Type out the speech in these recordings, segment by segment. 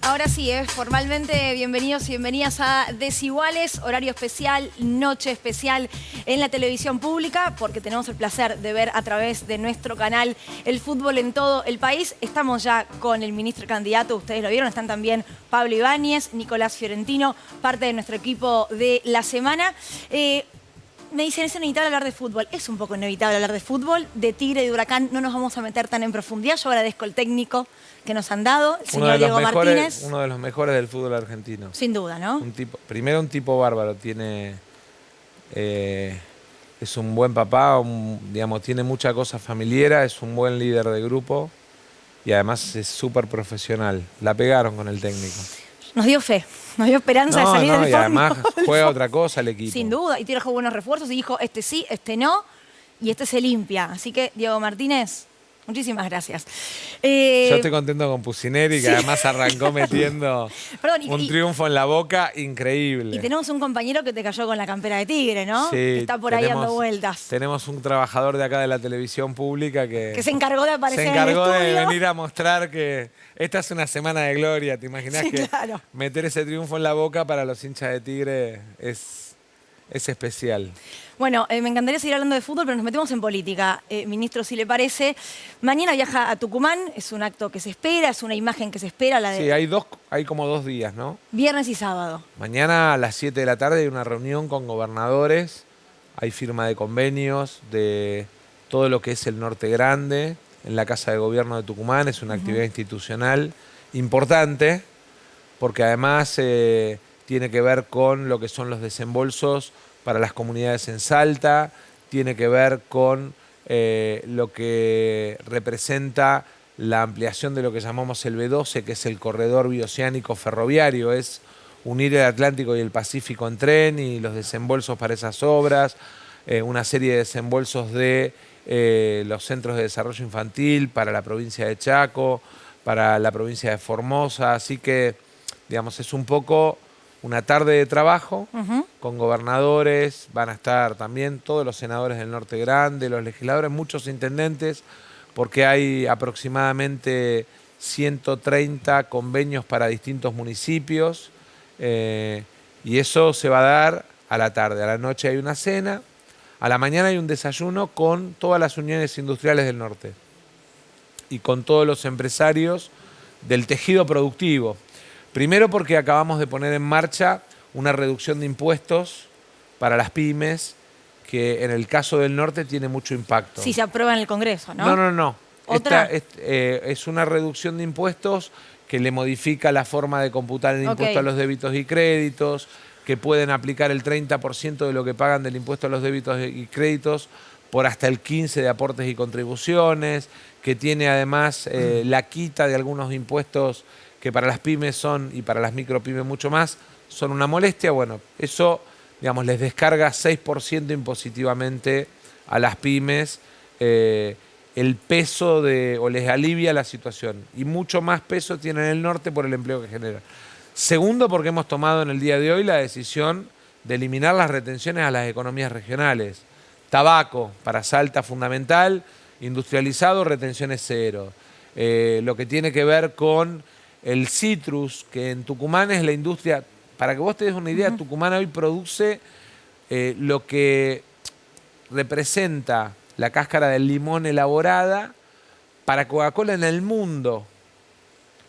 Ahora sí, formalmente bienvenidos y bienvenidas a Desiguales, horario especial, noche especial en la televisión pública, porque tenemos el placer de ver a través de nuestro canal el fútbol en todo el país. Estamos ya con el ministro candidato, ustedes lo vieron, están también Pablo Ibáñez, Nicolás Fiorentino, parte de nuestro equipo de la semana. Me dicen, es inevitable hablar de fútbol. Es un poco inevitable hablar de fútbol. De Tigre y de Huracán no nos vamos a meter tan en profundidad. Yo agradezco el técnico que nos han dado, el señor Diego Martínez. Uno de los mejores del fútbol argentino. Sin duda, ¿no? Primero un tipo bárbaro. Es un buen papá, digamos, tiene mucha cosa familiar, es un buen líder de grupo y además es súper profesional. La pegaron con el técnico. Nos dio fe, nos dio esperanza de salir del fondo. Y además juega otra cosa el equipo. Sin duda, y trajo buenos refuerzos y dijo, este sí, este no, y este se limpia. Así que, Diego Martínez, muchísimas gracias. Yo estoy contento con Pusineri, que además arrancó metiendo un triunfo en la boca increíble. Y tenemos un compañero que te cayó con la campera de Tigre, ¿no? Sí, que está por ahí dando vueltas. Tenemos un trabajador de acá de la televisión pública que se encargó de aparecer en el estudio. Se encargó estudio. de venir a mostrar que esta es una semana de gloria. ¿Te imaginas que meter ese triunfo en la boca para los hinchas de Tigre es especial? Bueno, me encantaría seguir hablando de fútbol, pero nos metemos en política. Ministro, si le parece, mañana viaja a Tucumán, es un acto que se espera, es una imagen que se espera. Sí, hay como 2 días, ¿no? Viernes y sábado. Mañana a las 7 de la tarde hay una reunión con gobernadores, hay firma de convenios de todo lo que es el Norte Grande, en la Casa de Gobierno de Tucumán. Es una actividad institucional importante, porque además tiene que ver con lo que son los desembolsos para las comunidades en Salta, tiene que ver con lo que representa la ampliación de lo que llamamos el B12, que es el corredor bioceánico ferroviario, es unir el Atlántico y el Pacífico en tren y los desembolsos para esas obras, una serie de desembolsos de los centros de desarrollo infantil para la provincia de Chaco, para la provincia de Formosa, así que, digamos, es un poco una tarde de trabajo con gobernadores, van a estar también todos los senadores del Norte Grande, los legisladores, muchos intendentes, porque hay aproximadamente 130 convenios para distintos municipios y eso se va a dar a la tarde. A la noche hay una cena, a la mañana hay un desayuno con todas las uniones industriales del norte y con todos los empresarios del tejido productivo. Primero porque acabamos de poner en marcha una reducción de impuestos para las pymes que en el caso del norte tiene mucho impacto. Sí, se aprueba en el Congreso, ¿no? No. ¿Otra? Es una reducción de impuestos que le modifica la forma de computar el impuesto a los débitos y créditos, que pueden aplicar el 30% de lo que pagan del impuesto a los débitos y créditos por hasta el 15% de aportes y contribuciones, que tiene además la quita de algunos impuestos que para las pymes son, y para las micropymes mucho más, son una molestia. Bueno, eso, digamos, les descarga 6% impositivamente a las pymes el peso o les alivia la situación. Y mucho más peso tiene en el norte por el empleo que genera. Segundo, porque hemos tomado en el día de hoy la decisión de eliminar las retenciones a las economías regionales. Tabaco, para Salta fundamental, industrializado, retenciones cero. Lo que tiene que ver con el citrus, que en Tucumán es la industria, para que vos te des una idea, Tucumán hoy produce lo que representa la cáscara del limón elaborada para Coca-Cola en el mundo.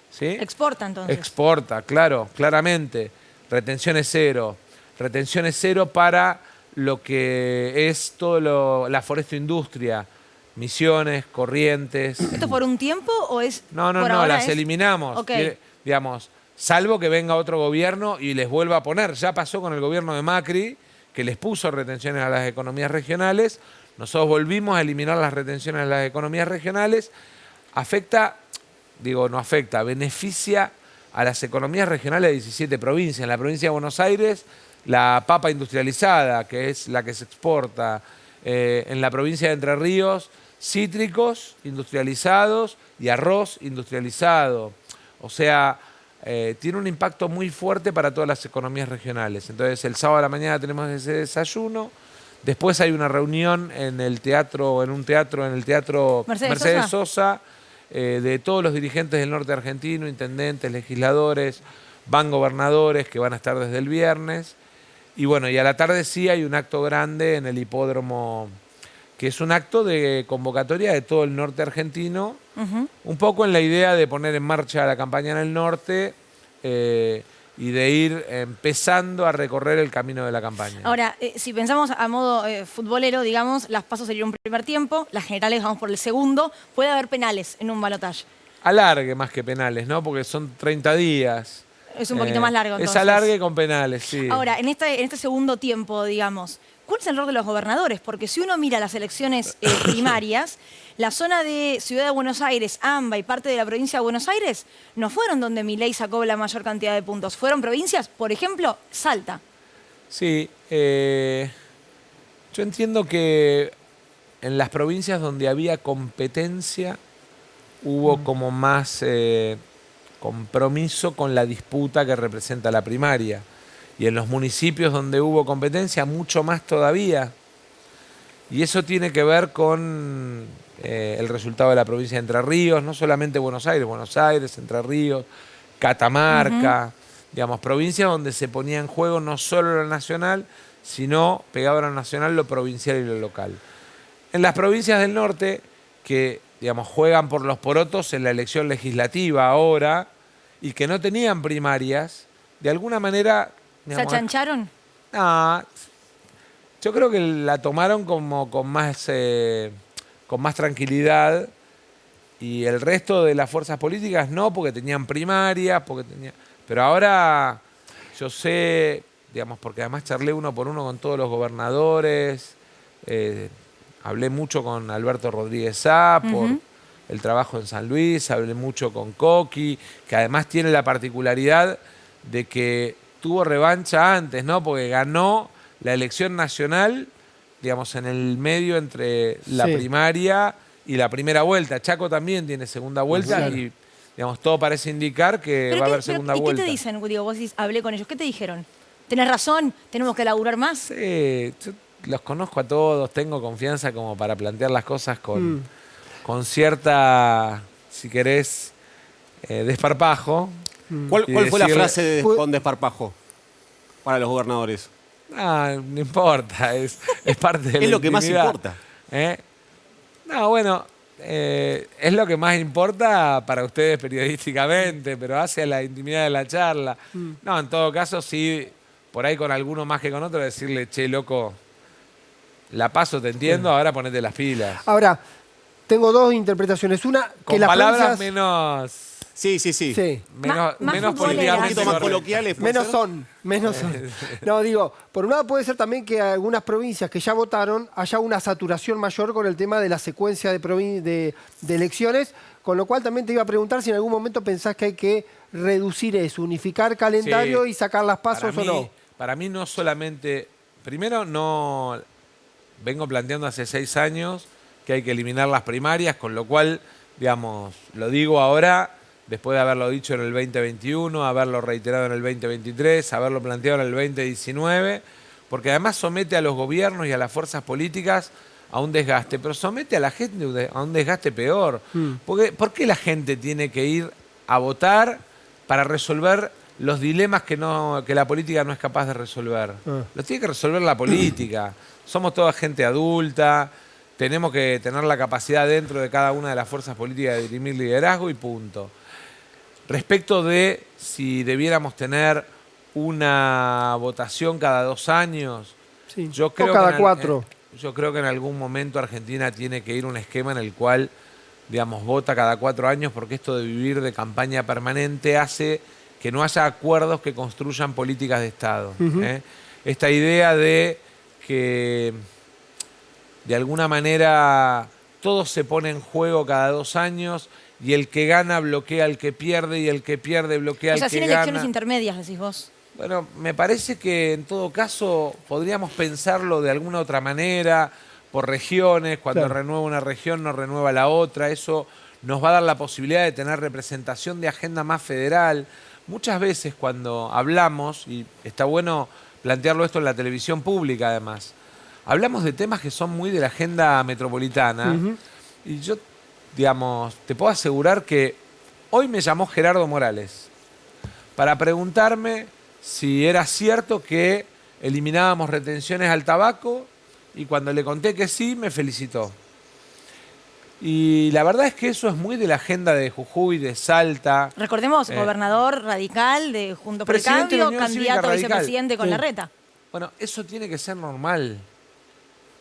¿Sí? Exporta entonces. Exporta, claro, claramente. Retenciones cero. Retenciones cero para lo que es todo la forestoindustria. Misiones, Corrientes. ¿Esto por un tiempo o es...? No, las eliminamos. Okay. Digamos, salvo que venga otro gobierno y les vuelva a poner. Ya pasó con el gobierno de Macri, que les puso retenciones a las economías regionales. Nosotros volvimos a eliminar las retenciones a las economías regionales. Beneficia a las economías regionales de 17 provincias. En la provincia de Buenos Aires, la papa industrializada, que es la que se exporta. En la provincia de Entre Ríos, cítricos industrializados y arroz industrializado. O sea, tiene un impacto muy fuerte para todas las economías regionales. Entonces, el sábado a la mañana tenemos ese desayuno. Después hay una reunión en el teatro Mercedes Sosa, de todos los dirigentes del norte argentino, intendentes, legisladores, van gobernadores que van a estar desde el viernes. Y bueno, y a la tarde sí hay un acto grande en el hipódromo, que es un acto de convocatoria de todo el norte argentino, un poco en la idea de poner en marcha la campaña en el norte y de ir empezando a recorrer el camino de la campaña. Ahora, si pensamos a modo futbolero, digamos, las PASO serían un primer tiempo, las generales vamos por el segundo, puede haber penales en un balotaje. Alargue más que penales, ¿no? Porque son 30 días. Es un poquito más largo, entonces. Es alargue con penales, sí. Ahora, en este segundo tiempo, digamos, ¿cuál es el rol de los gobernadores? Porque si uno mira las elecciones primarias, la zona de Ciudad de Buenos Aires, AMBA y parte de la provincia de Buenos Aires no fueron donde Milei sacó la mayor cantidad de puntos. Fueron provincias, por ejemplo, Salta. Sí, yo entiendo que en las provincias donde había competencia hubo como más compromiso con la disputa que representa la primaria. Y en los municipios donde hubo competencia, mucho más todavía. Y eso tiene que ver con el resultado de la provincia de Entre Ríos, no solamente Buenos Aires, Entre Ríos, Catamarca, digamos, provincias donde se ponía en juego no solo lo nacional, sino pegado a lo nacional, lo provincial y lo local. En las provincias del norte, que digamos, juegan por los porotos en la elección legislativa ahora, y que no tenían primarias, de alguna manera... Digamos, ¿se achancharon? No, yo creo que la tomaron como con más tranquilidad, y el resto de las fuerzas políticas no, porque tenían primarias, pero ahora yo sé, digamos, porque además charlé uno por uno con todos los gobernadores, hablé mucho con Alberto Rodríguez Sá por el trabajo en San Luis, hablé mucho con Coqui, que además tiene la particularidad de que tuvo revancha antes, ¿no? Porque ganó la elección nacional, digamos, en el medio entre la primaria y la primera vuelta. Chaco también tiene segunda vuelta y, digamos, todo parece indicar que va a haber segunda vuelta. ¿Y qué te dicen? Digo, vos decís, hablé con ellos. ¿Qué te dijeron? ¿Tenés razón? ¿Tenemos que laburar más? Sí, yo los conozco a todos, tengo confianza como para plantear las cosas con cierta, si querés, desparpajo. ¿Cuál fue la frase con desparpajo para los gobernadores? No importa, es parte de la Es lo que más intimidad. importa. No, bueno, es lo que más importa para ustedes periodísticamente, pero hacia la intimidad de la charla. No, en todo caso, sí, por ahí con alguno más que con otro, decirle, che, loco, la paso, te entiendo, ahora ponete las pilas. Ahora, tengo dos interpretaciones. Una, que Con las palabras provincias... menos... Sí. Menos más políticamente Un poquito más correctas. coloquiales. Menos son. No, digo, por un lado puede ser también que algunas provincias que ya votaron haya una saturación mayor con el tema de la secuencia de elecciones, con lo cual también te iba a preguntar si en algún momento pensás que hay que reducir eso, unificar calendario y sacar las pasos o no. Para mí no solamente... Primero, no vengo planteando hace 6 años que hay que eliminar las primarias, con lo cual, digamos, lo digo ahora... Después de haberlo dicho en el 2021, haberlo reiterado en el 2023, haberlo planteado en el 2019, porque además somete a los gobiernos y a las fuerzas políticas a un desgaste, pero somete a la gente a un desgaste peor. ¿Por qué la gente tiene que ir a votar para resolver los dilemas que la política no es capaz de resolver? Los tiene que resolver la política. Somos toda gente adulta, tenemos que tener la capacidad dentro de cada una de las fuerzas políticas de dirimir liderazgo y punto. Respecto de si debiéramos tener una votación cada 2 años, yo creo o cada 4. Yo creo que en algún momento Argentina tiene que ir a un esquema en el cual, digamos, vota cada 4 años, porque esto de vivir de campaña permanente hace que no haya acuerdos que construyan políticas de Estado. Esta idea de que de alguna manera todo se pone en juego cada 2 años y el que gana bloquea al que pierde y el que pierde bloquea al que gana. O sea, sin elecciones intermedias, decís vos. Bueno, me parece que en todo caso podríamos pensarlo de alguna otra manera, por regiones, cuando renueva una región no renueva la otra, eso nos va a dar la posibilidad de tener representación de agenda más federal. Muchas veces cuando hablamos, y está bueno plantearlo esto en la televisión pública además, hablamos de temas que son muy de la agenda metropolitana y yo digamos, te puedo asegurar que hoy me llamó Gerardo Morales para preguntarme si era cierto que eliminábamos retenciones al tabaco y cuando le conté que sí, me felicitó. Y la verdad es que eso es muy de la agenda de Jujuy, de Salta. Recordemos, gobernador radical de Juntos por el Presidente de la Cambio, Unión Cívica candidato a Radical. vicepresidente con Sí. Larreta. Bueno, eso tiene que ser normal.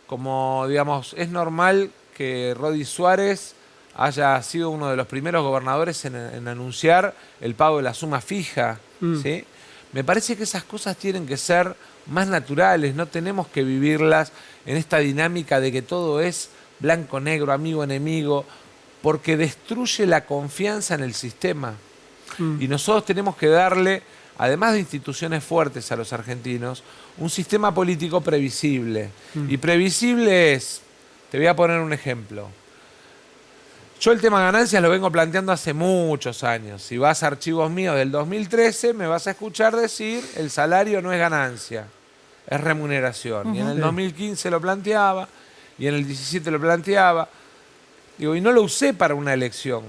Como, digamos, es normal que Rodi Suárez haya sido uno de los primeros gobernadores en anunciar el pago de la suma fija, ¿sí? Me parece que esas cosas tienen que ser más naturales, no tenemos que vivirlas en esta dinámica de que todo es blanco-negro, amigo-enemigo, porque destruye la confianza en el sistema. Y nosotros tenemos que darle, además de instituciones fuertes a los argentinos, un sistema político previsible. Y previsible es, te voy a poner un ejemplo. Yo el tema ganancias lo vengo planteando hace muchos años. Si vas a archivos míos del 2013, me vas a escuchar decir el salario no es ganancia, es remuneración. Y en el 2015 lo planteaba, y en el 17 lo planteaba. Digo, y no lo usé para una elección.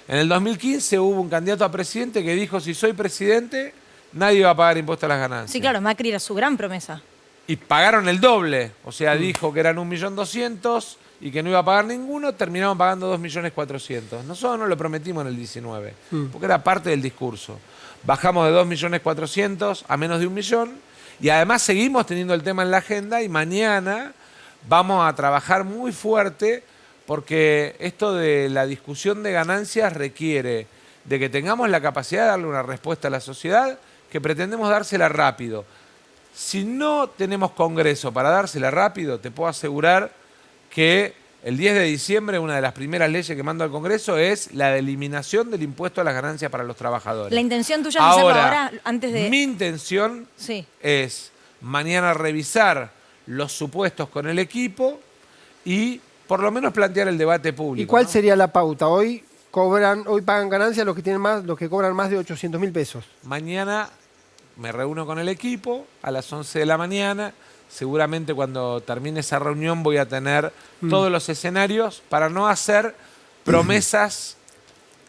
En el 2015 hubo un candidato a presidente que dijo, si soy presidente, nadie va a pagar impuestos a las ganancias. Sí, claro, Macri era su gran promesa. Y pagaron el doble. O sea, dijo que eran 1.200.000 y que no iba a pagar ninguno, terminaron pagando 2.400.000. Nosotros no lo prometimos en el 19, porque era parte del discurso. Bajamos de 2.400.000 a menos de 1 millón y además seguimos teniendo el tema en la agenda y mañana vamos a trabajar muy fuerte porque esto de la discusión de ganancias requiere de que tengamos la capacidad de darle una respuesta a la sociedad que pretendemos dársela rápido. Si no tenemos Congreso para dársela rápido, te puedo asegurar que el 10 de diciembre una de las primeras leyes que mando al Congreso es la de eliminación del impuesto a las ganancias para los trabajadores. La intención tuya es hacerlo ahora, antes de... Mi intención es mañana revisar los supuestos con el equipo y por lo menos plantear el debate público. ¿Y cuál sería la pauta? Hoy pagan ganancias los que tienen más, los que cobran más de 800.000 pesos. Mañana me reúno con el equipo a las 11 de la mañana. Seguramente cuando termine esa reunión voy a tener todos los escenarios para no hacer promesas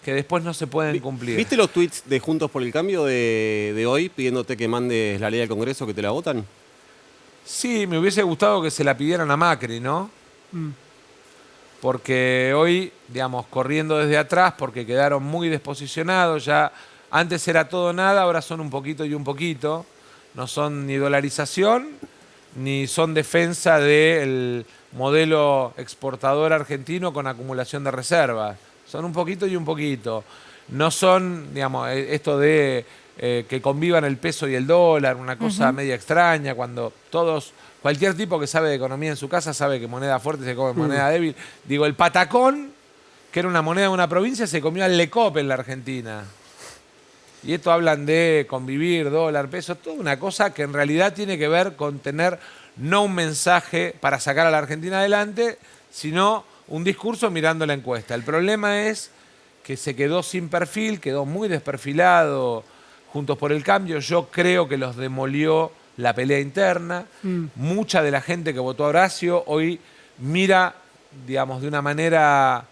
que después no se pueden cumplir. ¿Viste los tweets de Juntos por el Cambio de hoy pidiéndote que mandes la ley al Congreso que te la votan? Sí, me hubiese gustado que se la pidieran a Macri, ¿no? Porque hoy, digamos, corriendo desde atrás, porque quedaron muy desposicionados, ya antes era todo o nada, ahora son un poquito y un poquito. No son ni dolarización, ni son defensa del modelo exportador argentino con acumulación de reservas. Son un poquito y un poquito. No son, digamos, esto de que convivan el peso y el dólar, una cosa media extraña, cuando cualquier tipo que sabe de economía en su casa sabe que moneda fuerte se come moneda débil. Digo, el patacón, que era una moneda de una provincia, se comió al Lecop en la Argentina. Y esto hablan de convivir, dólar, peso, toda una cosa que en realidad tiene que ver con tener no un mensaje para sacar a la Argentina adelante, sino un discurso mirando la encuesta. El problema es que se quedó sin perfil, quedó muy desperfilado Juntos por el Cambio. Yo creo que los demolió la pelea interna. Mucha de la gente que votó a Horacio hoy mira, digamos, de una manera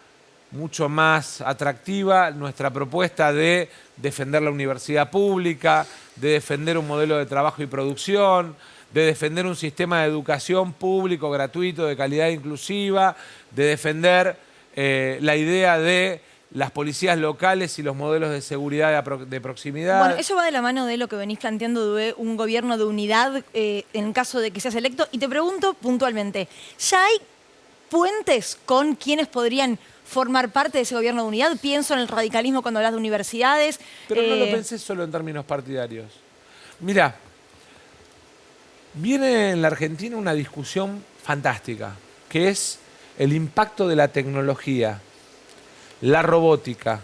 mucho más atractiva nuestra propuesta de defender la universidad pública, de defender un modelo de trabajo y producción, de defender un sistema de educación público, gratuito, de calidad inclusiva, de defender la idea de las policías locales y los modelos de seguridad de proximidad. Bueno, eso va de la mano de lo que venís planteando de un gobierno de unidad en caso de que seas electo. Y te pregunto puntualmente, ¿ya hay puentes con quienes podrían formar parte de ese gobierno de unidad? Pienso en el radicalismo cuando hablas de universidades. Pero no lo pensé solo en términos partidarios. Mirá, viene en la Argentina una discusión fantástica, que es el impacto de la tecnología, la robótica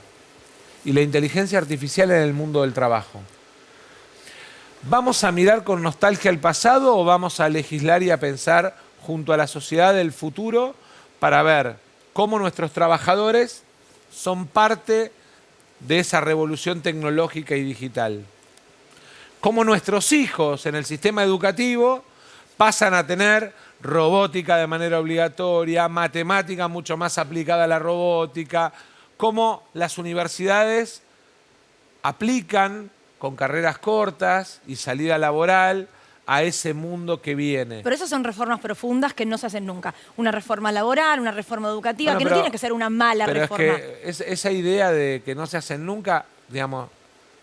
y la inteligencia artificial en el mundo del trabajo. ¿Vamos a mirar con nostalgia al pasado o vamos a legislar y a pensar junto a la sociedad del futuro para ver cómo nuestros trabajadores son parte de esa revolución tecnológica y digital? Cómo nuestros hijos en el sistema educativo pasan a tener robótica de manera obligatoria, matemática mucho más aplicada a la robótica, cómo las universidades aplican con carreras cortas y salida laboral a ese mundo que viene. Pero esas son reformas profundas que no se hacen nunca. Una reforma laboral, una reforma educativa, Bueno, que no tiene que ser una mala pero reforma. es que esa idea de que no se hacen nunca, digamos,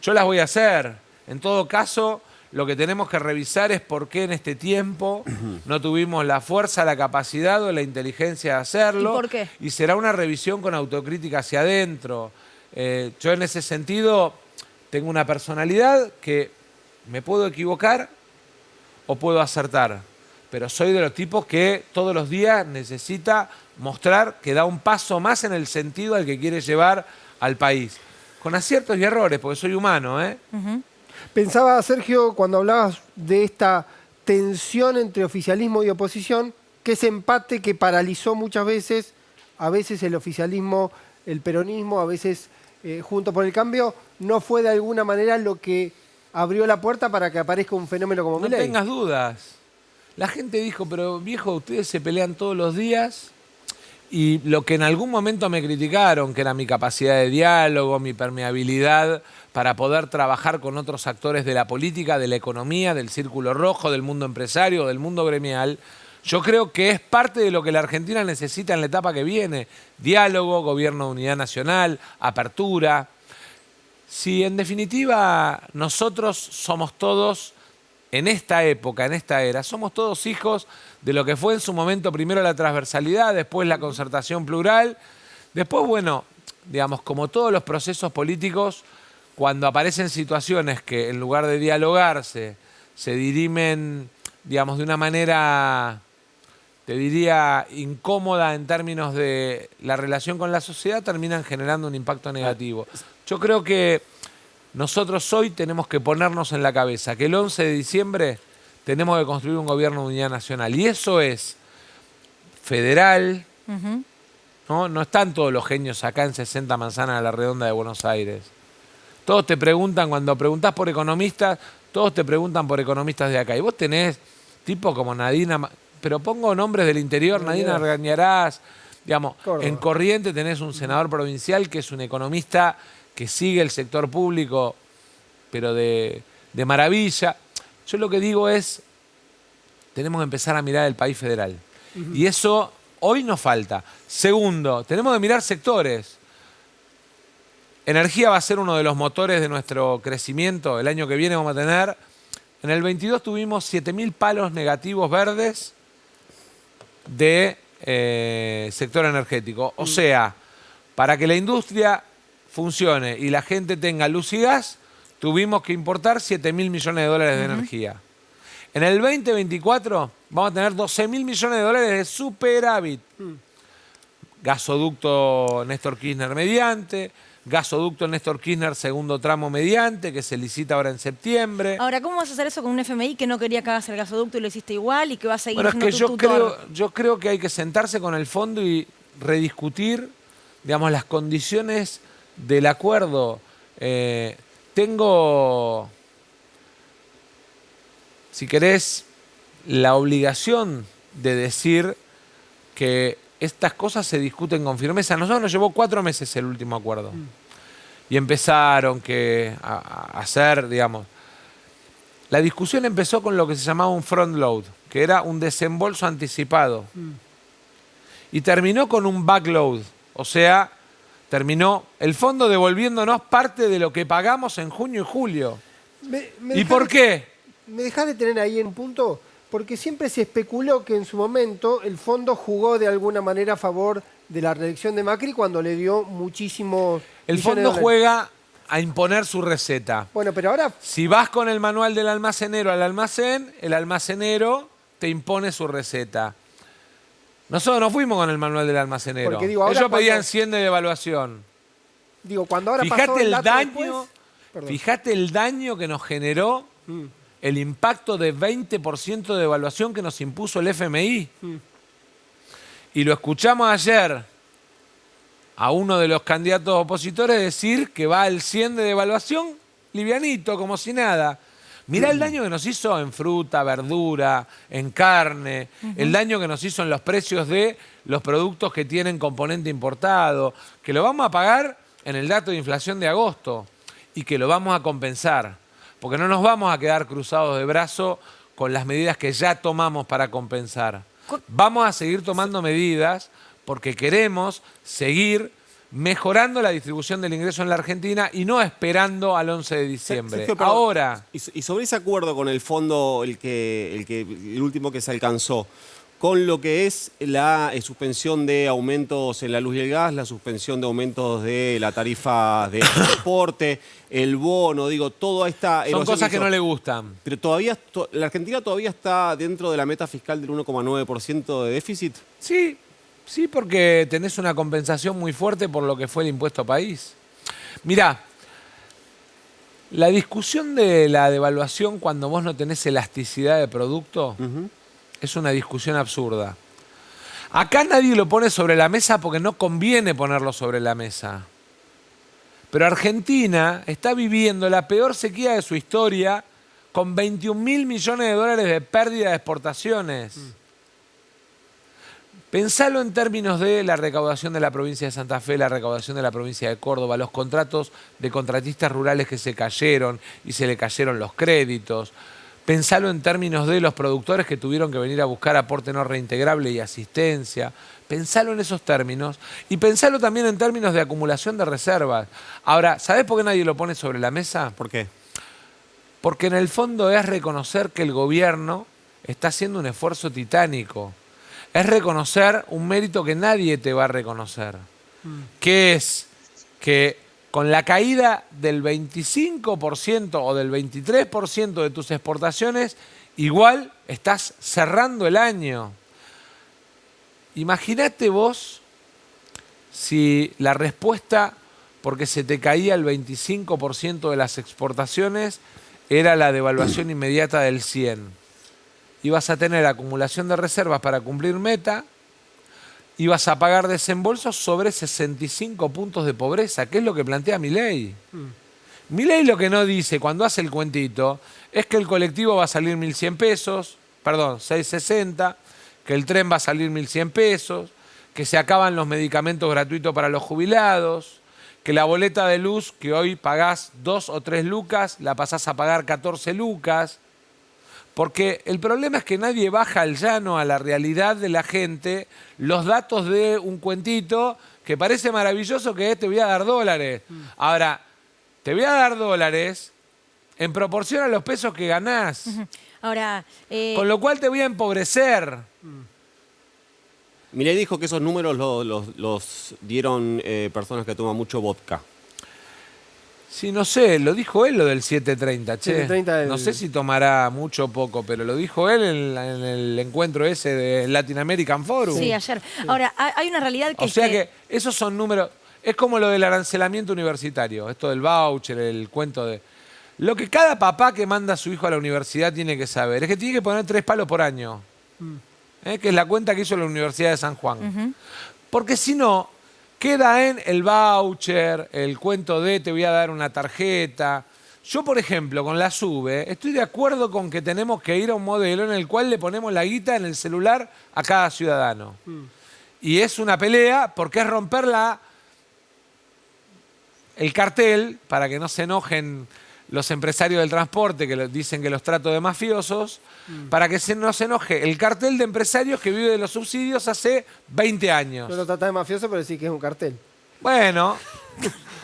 yo las voy a hacer. En todo caso, lo que tenemos que revisar es por qué en este tiempo no tuvimos la fuerza, la capacidad o la inteligencia de hacerlo. ¿Y por qué? Y será una revisión con autocrítica hacia adentro. Yo en ese sentido tengo una personalidad que me puedo equivocar o puedo acertar, pero soy de los tipos que todos los días necesita mostrar que da un paso más en el sentido al que quiere llevar al país. Con aciertos y errores, porque soy humano, ¿eh? Pensaba, Sergio, cuando hablabas de esta tensión entre oficialismo y oposición, que ese empate que paralizó muchas veces, a veces el oficialismo, el peronismo, a veces Juntos por el Cambio, no fue de alguna manera lo que abrió la puerta para que aparezca un fenómeno como No Milei. tengas dudas. La gente dijo, pero viejo, ustedes se pelean todos los días. Y lo que en algún momento me criticaron, que era mi capacidad de diálogo, mi permeabilidad para poder trabajar con otros actores de la política, de la economía, del círculo rojo, del mundo empresario, del mundo gremial, yo creo que es parte de lo que la Argentina necesita en la etapa que viene. Diálogo, gobierno de unidad nacional, apertura. Si en definitiva nosotros somos todos, en esta época, en esta era, somos todos hijos de lo que fue en su momento primero la transversalidad, después la concertación plural, después, bueno, digamos, como todos los procesos políticos, cuando aparecen situaciones que en lugar de dialogarse, se dirimen, digamos, de una manera, te diría, incómoda en términos de la relación con la sociedad, terminan generando un impacto negativo. Yo creo que nosotros hoy tenemos que ponernos en la cabeza que el 11 de diciembre tenemos que construir un gobierno de unidad nacional. Y eso es federal, ¿no? No están todos los genios acá en 60 Manzanas a la Redonda de Buenos Aires. Todos te preguntan, cuando preguntás por economistas, todos te preguntan por economistas de acá. Y vos tenés tipo como Nadina, pero pongo nombres del interior, Nadina Argañarás, digamos, Córdoba. En Corrientes tenés un senador provincial que es un economista que sigue el sector público, pero de maravilla. Yo lo que digo es, tenemos que empezar a mirar el país federal. Y eso hoy nos falta. Segundo, tenemos que mirar sectores. Energía va a ser uno de los motores de nuestro crecimiento. El año que viene vamos a tener, en el 22 tuvimos 7.000 palos negativos verdes de sector energético. O sea, para que la industria funcione y la gente tenga luz y gas, tuvimos que importar 7.000 millones de dólares de energía. En el 2024 vamos a tener 12.000 millones de dólares de superávit. Gasoducto Néstor Kirchner mediante, gasoducto Néstor Kirchner segundo tramo mediante, que se licita ahora en septiembre. Ahora, ¿cómo vas a hacer eso con un FMI que no quería que hagas el gasoducto y lo hiciste igual y que va a seguir Bueno, es siendo que tu tutor? yo creo que hay que sentarse con el fondo y rediscutir, digamos, las condiciones del acuerdo. Tengo, si querés, la obligación de decir que estas cosas se discuten con firmeza. Nosotros nos llevó 4 meses el último acuerdo. Y empezaron a hacer, digamos... La discusión empezó con lo que se llamaba un front load, que era un desembolso anticipado. Y terminó con un backload, o sea, terminó el fondo devolviéndonos parte de lo que pagamos en junio y julio. ¿Y por qué? ¿Me dejás de tener ahí en un punto? Porque siempre se especuló que en su momento el fondo jugó de alguna manera a favor de la reelección de Macri cuando le dio muchísimos El millones de fondo dólares. juega a imponer su receta. Bueno, pero ahora... Si vas con el manual del almacenero al almacén, el almacenero te impone su receta. Nosotros no fuimos con el manual del almacenero. Porque, digo, ahora Ellos pedían cuando- 100 de devaluación. Digo, cuando ahora pasó Fíjate el dato daño, después- Perdón. fíjate el daño que nos generó el impacto de 20% de devaluación que nos impuso el FMI. Y lo escuchamos ayer a uno de los candidatos opositores decir que va al 100 de devaluación livianito, como si nada. Mirá el daño que nos hizo en fruta, verdura, en carne, el daño que nos hizo en los precios de los productos que tienen componente importado, que lo vamos a pagar en el dato de inflación de agosto y que lo vamos a compensar, porque no nos vamos a quedar cruzados de brazo con las medidas que ya tomamos para compensar. Vamos a seguir tomando medidas porque queremos seguir mejorando la distribución del ingreso en la Argentina y no esperando al 11 de diciembre. Sergio, pero- Ahora, Y sobre ese acuerdo con el fondo, el último que se alcanzó, con lo que es la suspensión de aumentos en la luz y el gas, la suspensión de aumentos de la tarifa de transporte, el bono, digo, toda esta son erosión cosas que hizo. no le gustan. Pero todavía, la Argentina todavía está dentro de la meta fiscal del 1,9% de déficit. Sí, sí, porque tenés una compensación muy fuerte por lo que fue el impuesto país. Mirá, la discusión de la devaluación cuando vos no tenés elasticidad de producto es una discusión absurda. Acá nadie lo pone sobre la mesa porque no conviene ponerlo sobre la mesa. Pero Argentina está viviendo la peor sequía de su historia con 21.000 millones de dólares de pérdida de exportaciones. Pensalo en términos de la recaudación de la provincia de Santa Fe, la recaudación de la provincia de Córdoba, los contratos de contratistas rurales que se cayeron y se le cayeron los créditos. Pensalo en términos de los productores que tuvieron que venir a buscar aporte no reintegrable y asistencia. Pensalo en esos términos y pensalo también en términos de acumulación de reservas. Ahora, ¿sabés por qué nadie lo pone sobre la mesa? ¿Por qué? Porque en el fondo es reconocer que el gobierno está haciendo un esfuerzo titánico. Es reconocer un mérito que nadie te va a reconocer. Que es que con la caída del 25% o del 23% de tus exportaciones, igual estás cerrando el año. Imagínate vos si la respuesta, porque se te caía el 25% de las exportaciones, era la devaluación inmediata del 100. Ibas a tener acumulación de reservas para cumplir meta, ibas a pagar desembolsos sobre 65 puntos de pobreza, que es lo que plantea Milei. Milei lo que no dice cuando hace el cuentito es que el colectivo va a salir 1.100 pesos, perdón, 660, que el tren va a salir 1.100 pesos, que se acaban los medicamentos gratuitos para los jubilados, que la boleta de luz que hoy pagás 2 o 3 lucas, la pasás a pagar 14 lucas. Porque el problema es que nadie baja al llano, a la realidad de la gente, los datos de un cuentito que parece maravilloso que te voy a dar dólares. Ahora, te voy a dar dólares en proporción a los pesos que ganás. Ahora, Con lo cual te voy a empobrecer. Milei dijo que esos números los dieron personas que toman mucho vodka. Sí, no sé, lo dijo él lo del 730, che. 730 No sé si tomará mucho o poco, pero lo dijo él en el encuentro ese de Latin American Forum. sí, ayer. Ahora, hay una realidad que O es sea que que esos son números. Es como lo del arancelamiento universitario, esto del voucher, el cuento de. Lo que cada papá que manda a su hijo a la universidad tiene que saber es que tiene que poner 3 palos por año. Que es la cuenta que hizo la Universidad de San Juan. Porque si no, queda en el voucher, el cuento de te voy a dar una tarjeta. Yo, por ejemplo, con la SUBE, estoy de acuerdo con que tenemos que ir a un modelo en el cual le ponemos la guita en el celular a cada ciudadano. Y es una pelea porque es romper el cartel para que no se enojen los empresarios del transporte que dicen que los trato de mafiosos, para que no se enoje el cartel de empresarios que vive de los subsidios hace 20 años. No lo tratás de mafioso, pero decís que es un cartel. Bueno,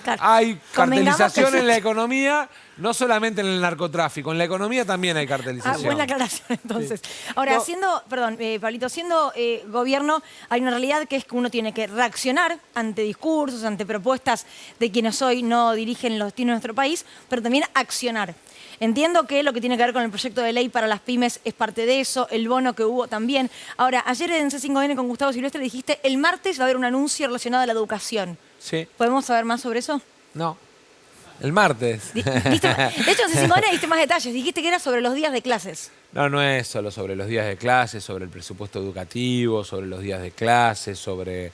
claro, hay convengamos cartelización que- en la economía, no solamente en el narcotráfico, en la economía también hay cartelización. buena aclaración entonces. Ahora, No. siendo, perdón, Pablito, siendo gobierno, hay una realidad que es que uno tiene que reaccionar ante discursos, ante propuestas de quienes hoy no dirigen los destinos de nuestro país, pero también accionar. Entiendo que lo que tiene que ver con el proyecto de ley para las pymes es parte de eso, el bono que hubo también. Ahora, ayer en C5N con Gustavo Silvestre dijiste, el martes va a haber un anuncio relacionado a la educación. Sí, ¿Podemos saber más sobre eso? no. El martes. De hecho, en C5N diste más detalles. Dijiste que era sobre los días de clases. No, no es solo sobre los días de clase, sobre el presupuesto educativo, sobre los días de clase, sobre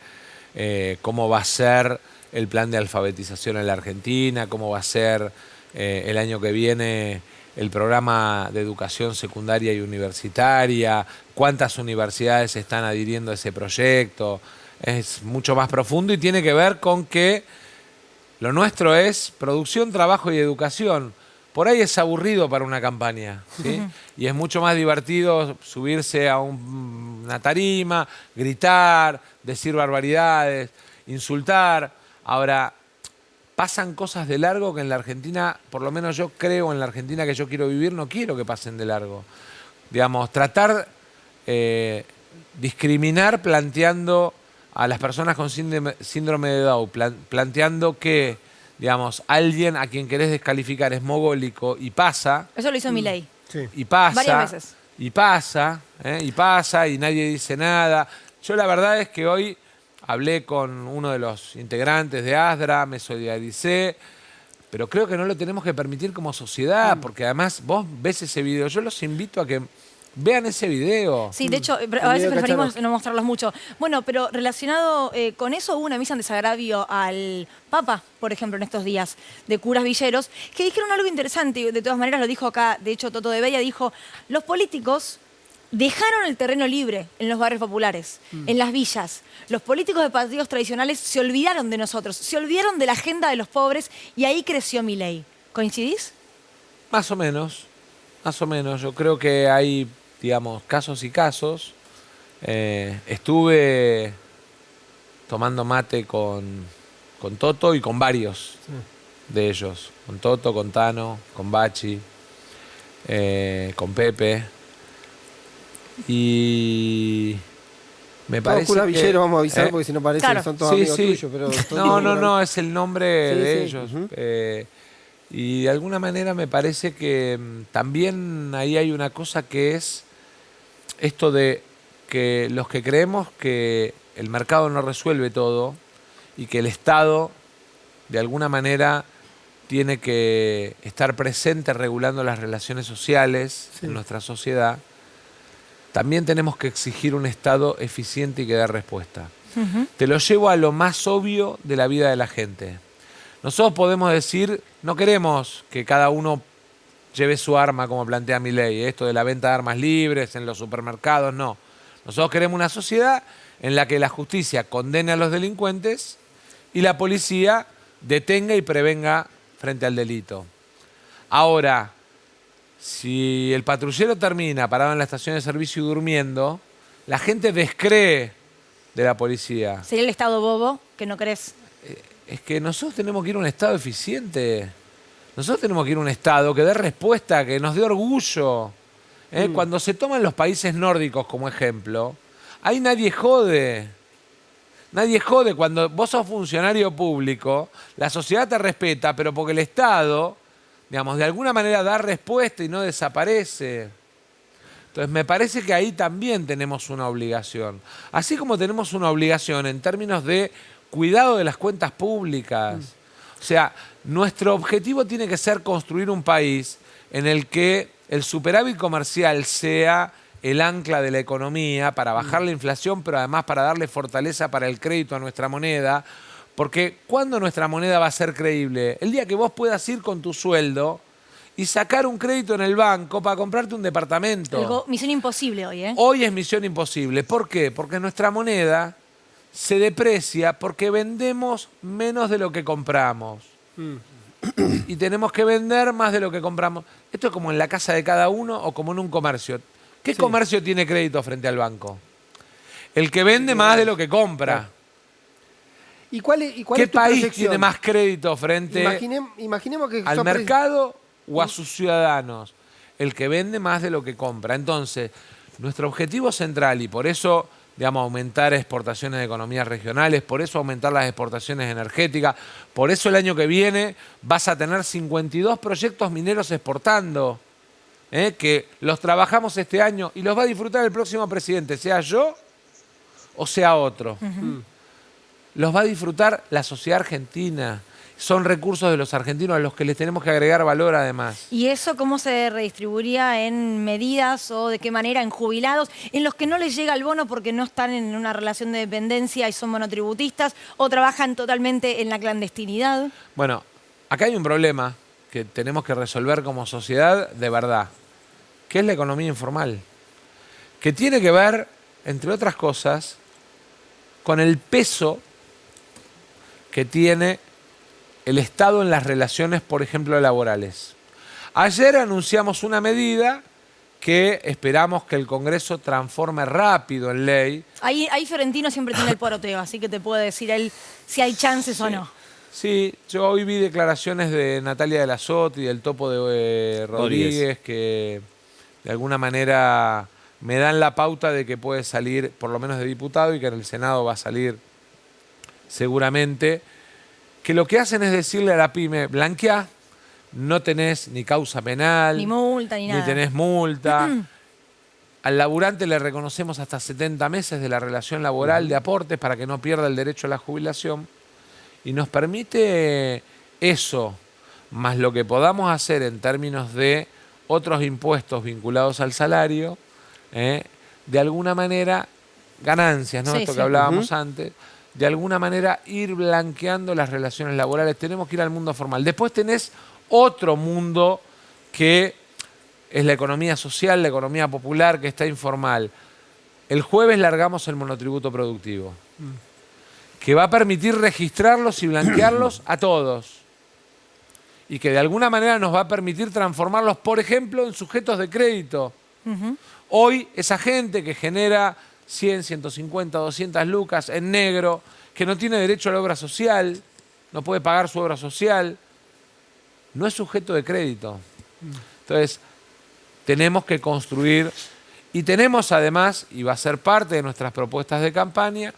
cómo va a ser el plan de alfabetización en la Argentina, cómo va a ser el año que viene el programa de educación secundaria y universitaria, cuántas universidades están adhiriendo a ese proyecto. Es mucho más profundo y tiene que ver con que lo nuestro es producción, trabajo y educación. Por ahí es aburrido para una campaña, ¿sí? Y es mucho más divertido subirse a una tarima, gritar, decir barbaridades, insultar. Ahora, pasan cosas de largo que en la Argentina, por lo menos yo creo en la Argentina que yo quiero vivir, no quiero que pasen de largo. Digamos, tratar, discriminar planteando a las personas con síndrome de Down, planteando que, digamos, alguien a quien querés descalificar es mogólico y pasa. Eso lo hizo Milei. Sí. Y pasa. Varias veces. Y pasa, y nadie dice nada. Yo la verdad es que hoy hablé con uno de los integrantes de ASDRA, me solidaricé, pero creo que no lo tenemos que permitir como sociedad, porque además vos ves ese video. Yo los invito a que vean ese video. Sí, de hecho, a veces preferimos no mostrarlos mucho. Bueno, pero relacionado con eso, hubo una misa en desagravio al Papa, por ejemplo, en estos días, de curas villeros, que dijeron algo interesante, y de todas maneras lo dijo acá, de hecho, Toto de Bella dijo, los políticos dejaron el terreno libre en los barrios populares, en las villas. Los políticos de partidos tradicionales se olvidaron de nosotros, se olvidaron de la agenda de los pobres y ahí creció Milei. ¿Coincidís? Más o menos, más o menos. Yo creo que hay, digamos, casos y casos. Estuve tomando mate con Toto y con varios de ellos. Con Toto, con Tano, con Bachi, con Pepe. Y me parece cura que... Villero, vamos a avisar, porque si no parece Claro. que son todos Sí, amigos sí. tuyos. Pero No, es el nombre de sí. ellos. Y de alguna manera me parece que también ahí hay una cosa que es esto de que los que creemos que el mercado no resuelve todo y que el Estado de alguna manera tiene que estar presente regulando las relaciones sociales en nuestra sociedad, también tenemos que exigir un Estado eficiente y que dé respuesta. Te lo llevo a lo más obvio de la vida de la gente. Nosotros podemos decir, no queremos que cada uno lleve su arma como plantea Milei, esto de la venta de armas libres en los supermercados, no. Nosotros queremos una sociedad en la que la justicia condene a los delincuentes y la policía detenga y prevenga frente al delito. Ahora, si el patrullero termina parado en la estación de servicio y durmiendo, la gente descree de la policía. Sería el Estado bobo que no querés. Es que nosotros tenemos que ir a un Estado eficiente. Nosotros tenemos que ir a un Estado que dé respuesta, que nos dé orgullo. Cuando se toman los países nórdicos como ejemplo, ahí nadie jode. Nadie jode. Cuando vos sos funcionario público, la sociedad te respeta, pero porque el Estado, digamos, de alguna manera da respuesta y no desaparece. Entonces me parece que ahí también tenemos una obligación. Así como tenemos una obligación en términos de cuidado de las cuentas públicas. O sea, nuestro objetivo tiene que ser construir un país en el que el superávit comercial sea el ancla de la economía para bajar la inflación, pero además para darle fortaleza para el crédito a nuestra moneda. Porque ¿cuándo nuestra moneda va a ser creíble? El día que vos puedas ir con tu sueldo y sacar un crédito en el banco para comprarte un departamento. Misión imposible hoy, ¿eh? Hoy es misión imposible. ¿Por qué? Porque nuestra moneda se deprecia porque vendemos menos de lo que compramos. Y tenemos que vender más de lo que compramos. Esto es como en la casa de cada uno o como en un comercio. ¿Qué comercio tiene crédito frente al banco? El que vende más de lo que compra. ¿Y cuál es ¿Qué tu país proyección? tiene más crédito frente Imaginemos que al mercado o a sus ciudadanos? El que vende más de lo que compra. Entonces, nuestro objetivo central, y por eso, digamos, aumentar exportaciones de economías regionales, por eso aumentar las exportaciones energéticas, por eso el año que viene vas a tener 52 proyectos mineros exportando, que los trabajamos este año y los va a disfrutar el próximo presidente, sea yo o sea otro. Los va a disfrutar la sociedad argentina. Son recursos de los argentinos a los que les tenemos que agregar valor además. ¿Y eso cómo se redistribuiría en medidas o de qué manera en jubilados, en los que no les llega el bono porque no están en una relación de dependencia y son monotributistas o trabajan totalmente en la clandestinidad? Bueno, acá hay un problema que tenemos que resolver como sociedad de verdad, que es la economía informal, que tiene que ver, entre otras cosas, con el peso que tiene el Estado en las relaciones, por ejemplo, laborales. Ayer anunciamos una medida que esperamos que el Congreso transforme rápido en ley. Ahí Fiorentino siempre tiene el poroteo, así que te puede decir él si hay chances o no. Sí, yo hoy vi declaraciones de Natalia de la Sot y del Topo de Rodríguez que de alguna manera me dan la pauta de que puede salir, por lo menos de diputado, y que en el Senado va a salir seguramente, que lo que hacen es decirle a la pyme, blanqueá, no tenés ni causa penal, Ni multa, ni nada. ni tenés multa. Al laburante le reconocemos hasta 70 meses de la relación laboral de aportes para que no pierda el derecho a la jubilación. Y nos permite eso, más lo que podamos hacer en términos de otros impuestos vinculados al salario, de alguna manera, ganancias, ¿no? Sí, Esto sí. que hablábamos antes, de alguna manera ir blanqueando las relaciones laborales. Tenemos que ir al mundo formal. Después tenés otro mundo que es la economía social, la economía popular, que está informal. El jueves largamos el monotributo productivo, que va a permitir registrarlos y blanquearlos a todos. Y que de alguna manera nos va a permitir transformarlos, por ejemplo, en sujetos de crédito. Hoy, esa gente que genera 100, 150, 200 lucas en negro, que no tiene derecho a la obra social, no puede pagar su obra social, no es sujeto de crédito. Entonces, tenemos que construir, y tenemos además, y va a ser parte de nuestras propuestas de campaña,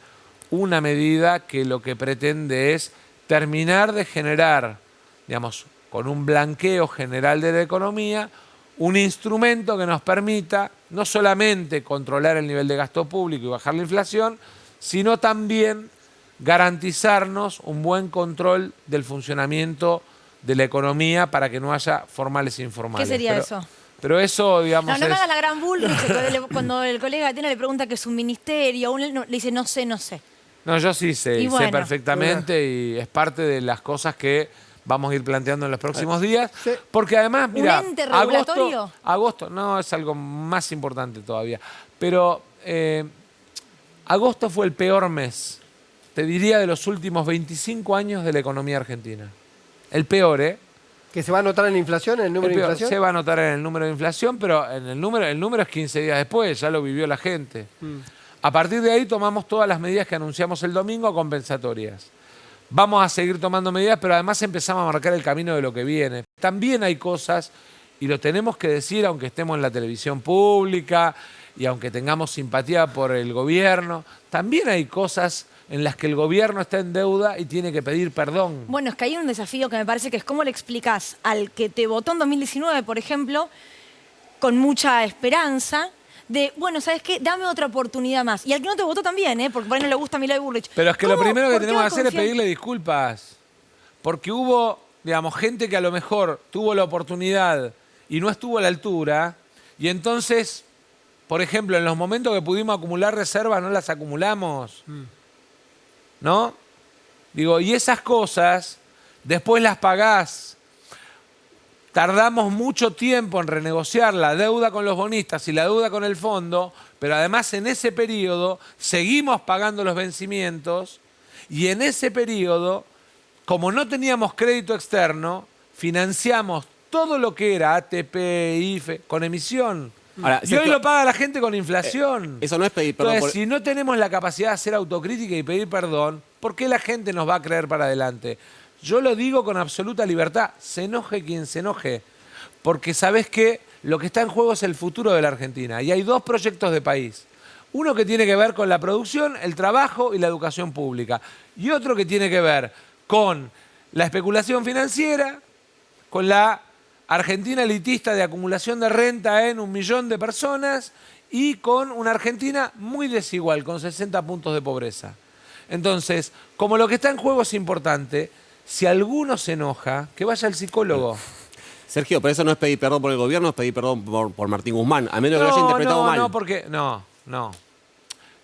una medida que lo que pretende es terminar de generar, digamos, con un blanqueo general de la economía, un instrumento que nos permita no solamente controlar el nivel de gasto público y bajar la inflación, sino también garantizarnos un buen control del funcionamiento de la economía para que no haya formales e informales. ¿Qué sería eso? Pero eso, digamos, No me hagas la gran bullrich cuando el colega tiene le pregunta qué es un ministerio, le dice no sé. No, yo sí sé, Y sé bueno. perfectamente y es parte de las cosas que vamos a ir planteando en los próximos días. Sí. Porque además, mira, ente regulatorio? agosto, no, es algo más importante todavía. Pero agosto fue el peor mes, te diría, de los últimos 25 años de la economía argentina. El peor, ¿eh? ¿Que se va a notar en la inflación, en el número El de peor. inflación? Se va a notar en el número de inflación, pero en el número es 15 días después, ya lo vivió la gente. A partir de ahí tomamos todas las medidas que anunciamos el domingo compensatorias. Vamos a seguir tomando medidas, pero además empezamos a marcar el camino de lo que viene. También hay cosas, y lo tenemos que decir aunque estemos en la televisión pública y aunque tengamos simpatía por el gobierno, también hay cosas en las que el gobierno está en deuda y tiene que pedir perdón. Bueno, es que hay un desafío que me parece que es cómo le explicás al que te votó en 2019, por ejemplo, con mucha esperanza, de, bueno, ¿sabes qué? Dame otra oportunidad más. Y al que no te votó también, porque por ahí no le gusta a Milei Bullrich. Pero es que lo ¿Cómo? primero que ¿Por qué tenemos va que a hacer es confiar? pedirle disculpas. Porque hubo, digamos, gente que a lo mejor tuvo la oportunidad y no estuvo a la altura. Y entonces, por ejemplo, en los momentos que pudimos acumular reservas, no las acumulamos. ¿No? Digo, y esas cosas, después las pagás. Tardamos mucho tiempo en renegociar la deuda con los bonistas y la deuda con el fondo, pero además en ese periodo seguimos pagando los vencimientos y en ese periodo, como no teníamos crédito externo, financiamos todo lo que era ATP, IFE, con emisión. Ahora, Y hoy Sergio, lo paga la gente con inflación. eso no es pedir perdón. Entonces, si no tenemos la capacidad de hacer autocrítica y pedir perdón, ¿por qué la gente nos va a creer para adelante? Yo lo digo con absoluta libertad, se enoje quien se enoje, porque sabés que lo que está en juego es el futuro de la Argentina. Y hay dos proyectos de país. Uno que tiene que ver con la producción, el trabajo y la educación pública. Y otro que tiene que ver con la especulación financiera, con la Argentina elitista de acumulación de renta en 1 millón de personas y con una Argentina muy desigual, con 60 puntos de pobreza. Entonces, como lo que está en juego es importante, si alguno se enoja, que vaya al psicólogo. Sergio, pero eso no es pedir perdón por el gobierno, es pedir perdón por Martín Guzmán, a menos que lo haya interpretado mal. No.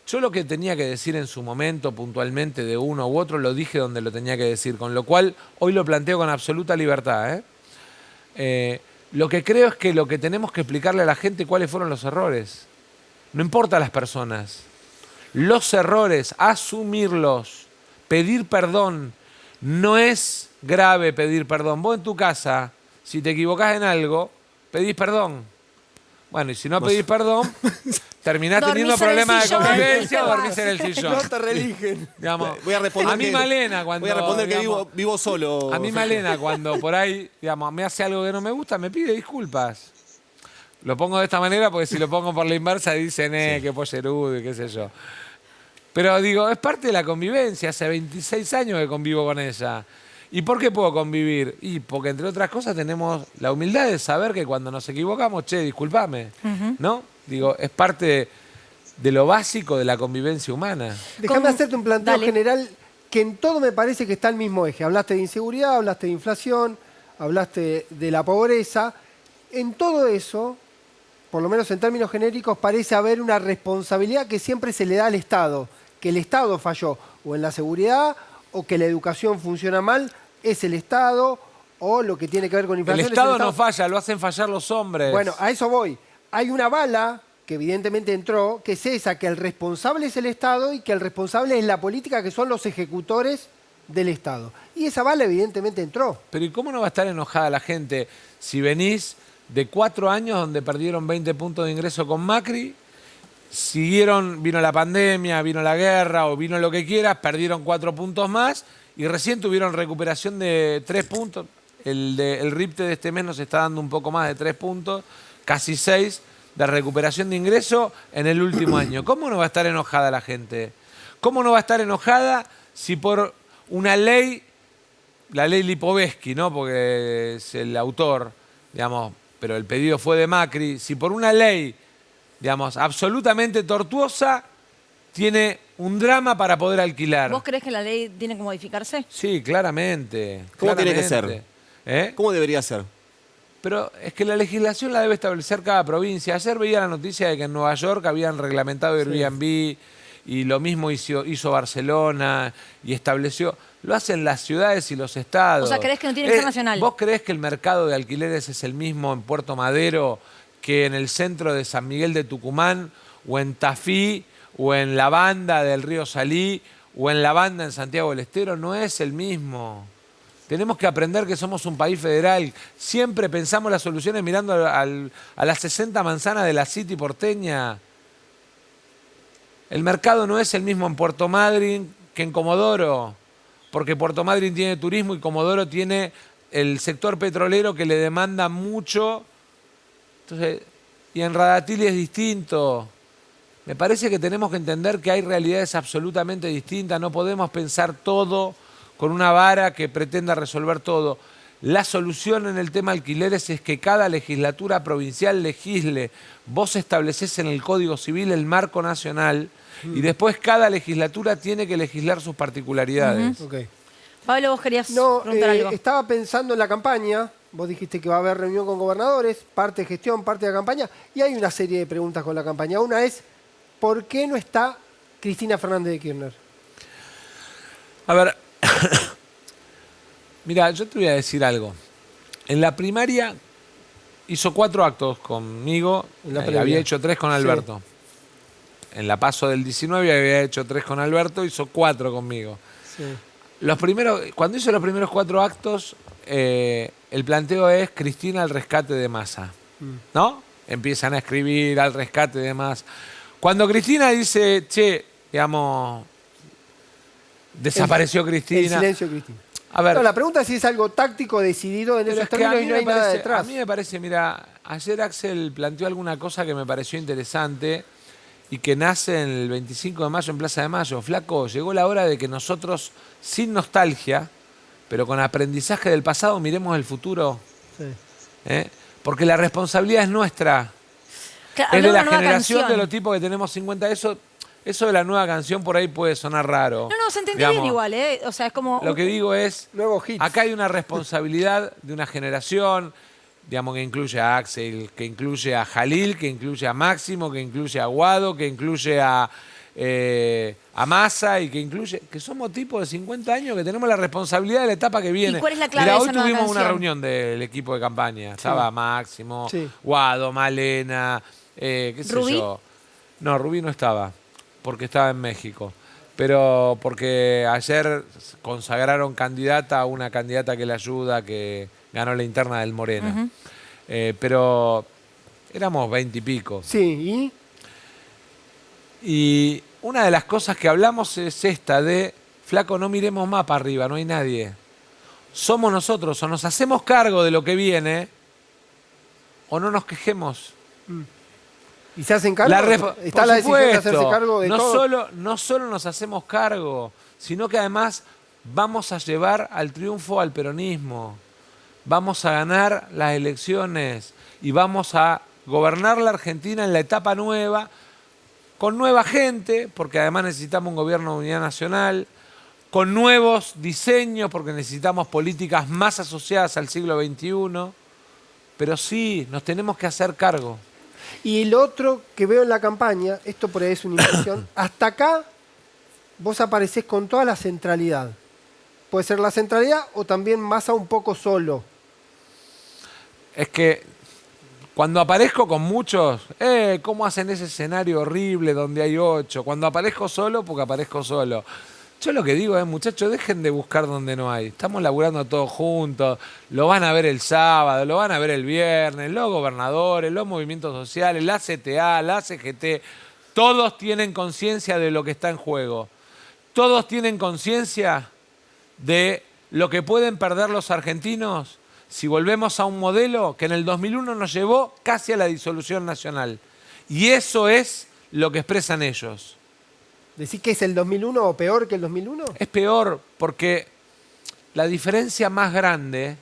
Yo lo que tenía que decir en su momento, puntualmente, de uno u otro, lo dije donde lo tenía que decir, con lo cual hoy lo planteo con absoluta libertad, Lo que creo es que lo que tenemos que explicarle a la gente cuáles fueron los errores. No importa las personas. Los errores, asumirlos, pedir perdón. No es grave pedir perdón. Vos en tu casa, si te equivocás en algo, pedís perdón. Bueno, y si no pedís perdón, terminás teniendo problemas de sillón, convivencia o te dormís en el sillón. No te religen. Digamos, Voy a responder a mí que- Malena, cuando... Voy a responder que digamos, vivo solo. a mí Malena, cuando por ahí, digamos, me hace algo que no me gusta, me pide disculpas. Lo pongo de esta manera porque si lo pongo por la inversa dicen, qué pollerudo y qué sé yo. Pero digo, es parte de la convivencia. Hace 26 años que convivo con ella. ¿Y por qué puedo convivir? Y porque, entre otras cosas, tenemos la humildad de saber que cuando nos equivocamos, che, discúlpame, ¿no? Digo, es parte de lo básico de la convivencia humana. Déjame hacerte un planteo Dale. general que en todo me parece que está al mismo eje. Hablaste de inseguridad, hablaste de inflación, hablaste de la pobreza. En todo eso, por lo menos en términos genéricos, parece haber una responsabilidad que siempre se le da al Estado. Que el Estado falló o en la seguridad o que la educación funciona mal, es el Estado, o lo que tiene que ver con El inflación. Estado no falla, lo hacen fallar los hombres. Bueno, a eso voy. Hay una bala que evidentemente entró, que es esa, que el responsable es el Estado y que el responsable es la política, que son los ejecutores del Estado. Y esa bala evidentemente entró. Pero ¿y cómo no va a estar enojada la gente si venís de 4 años donde perdieron 20 puntos de ingreso con Macri, vino la pandemia, vino la guerra o vino lo que quieras, perdieron 4 puntos más y recién tuvieron recuperación de 3 puntos. El RIPTE de este mes nos está dando un poco más de 3 puntos, casi 6 de recuperación de ingreso en el último año. ¿Cómo no va a estar enojada la gente? ¿Cómo no va a estar enojada si por una ley, la ley Lipovetsky, ¿no? Porque es el autor, digamos, pero el pedido fue de Macri, si por una ley, digamos, absolutamente tortuosa, tiene un drama para poder alquilar? ¿Vos creés que la ley tiene que modificarse? Sí, claramente. ¿Cómo tiene que claramente. ser? ¿Cómo debería ser? Pero es que la legislación la debe establecer cada provincia. Ayer veía la noticia de que en Nueva York habían reglamentado Airbnb y lo mismo hizo Barcelona y estableció... Lo hacen las ciudades y los estados. O sea, ¿creés que no tiene que ser nacional? ¿Vos creés que el mercado de alquileres es el mismo en Puerto Madero que en el centro de San Miguel de Tucumán o en Tafí o en la Banda del Río Salí o en la Banda en Santiago del Estero? No es el mismo. Tenemos que aprender que somos un país federal. Siempre pensamos las soluciones mirando a las 60 manzanas de la City porteña. El mercado no es el mismo en Puerto Madryn que en Comodoro, porque Puerto Madryn tiene turismo y Comodoro tiene el sector petrolero que le demanda mucho. Entonces, y en Radatili es distinto. Me parece que tenemos que entender que hay realidades absolutamente distintas. No podemos pensar todo con una vara que pretenda resolver todo. La solución en el tema alquileres es que cada legislatura provincial legisle. Vos establecés en el Código Civil el marco nacional y después cada legislatura tiene que legislar sus particularidades. Ok. Pablo, vos querías No, preguntar algo. estaba pensando en la campaña. Vos dijiste que va a haber reunión con gobernadores, parte de gestión, parte de la campaña. Y hay una serie de preguntas con la campaña. Una es, ¿por qué no está Cristina Fernández de Kirchner? A ver, mira, yo te voy a decir algo. En la primaria hizo 4 actos conmigo, En la previa. había hecho 3 con Alberto. En la paso del 19 había hecho 3 con Alberto, hizo 4 conmigo. Sí. Cuando hizo los primeros 4 actos, el planteo es Cristina al rescate de Massa, ¿no? Empiezan a escribir al rescate de Massa. Cuando Cristina dice, che, digamos, desapareció El Cristina. silencio de Cristina. A ver, No, la pregunta es si es algo táctico decidido en pero esos es que a términos mí y no me hay nada parece- detrás. A mí me parece, mira, ayer Axel planteó alguna cosa que me pareció interesante y que nace en el 25 de mayo en Plaza de Mayo. Flaco, llegó la hora de que nosotros, sin nostalgia, pero con aprendizaje del pasado, miremos el futuro. Sí. ¿Eh? Porque la responsabilidad es nuestra. Que Es habló de una la nueva generación canción. de los tipos que tenemos 50. Eso de la nueva canción por ahí puede sonar raro. No, se entendió Digamos, bien igual, ¿eh? O sea, es como... Lo que digo es, Nuevo hit. acá hay una responsabilidad de una generación, digamos, que incluye a Axel, que incluye a Jalil, que incluye a Máximo, que incluye a Guado, que incluye a a Massa y que incluye, que somos tipos de 50 años que tenemos la responsabilidad de la etapa que viene. ¿Y cuál es la clave Mirá, de hoy esa nueva tuvimos una canción? reunión del equipo de campaña. Estaba Máximo, Sí. Guado, Malena, qué sé ¿Rubí? yo. No, Rubí no estaba, porque estaba en México. Pero porque ayer consagraron candidata a una candidata que le ayuda, que ganó la interna del Morena. Pero éramos 20 y pico. Sí, Y una de las cosas que hablamos es esta de, flaco, no miremos más para arriba, no hay nadie. Somos nosotros, o nos hacemos cargo de lo que viene, o no nos quejemos. ¿y se hacen cargo? Está Por la decisión de hacerse supuesto, cargo de no todo. no solo nos hacemos cargo, sino que además vamos a llevar al triunfo al peronismo. Vamos a ganar las elecciones y vamos a gobernar la Argentina en la etapa nueva, con nueva gente, porque además necesitamos un gobierno de unidad nacional, con nuevos diseños, porque necesitamos políticas más asociadas al siglo XXI. Pero sí, nos tenemos que hacer cargo. Y lo otro que veo en la campaña, esto por ahí es una impresión, hasta acá vos aparecés con toda la centralidad. Puede ser la centralidad o también Massa un poco solo. Es que cuando aparezco con muchos, ¿cómo hacen ese escenario horrible donde hay 8? Cuando aparezco solo, porque aparezco solo. Yo lo que digo es, muchachos, dejen de buscar donde no hay. Estamos laburando todos juntos, lo van a ver el sábado, lo van a ver el viernes, los gobernadores, los movimientos sociales, la CTA, la CGT. Todos tienen conciencia de lo que está en juego. Todos tienen conciencia de lo que pueden perder los argentinos si volvemos a un modelo que en el 2001 nos llevó casi a la disolución nacional. Y eso es lo que expresan ellos. ¿Decís que es el 2001 o peor que el 2001? Es peor porque la diferencia más grande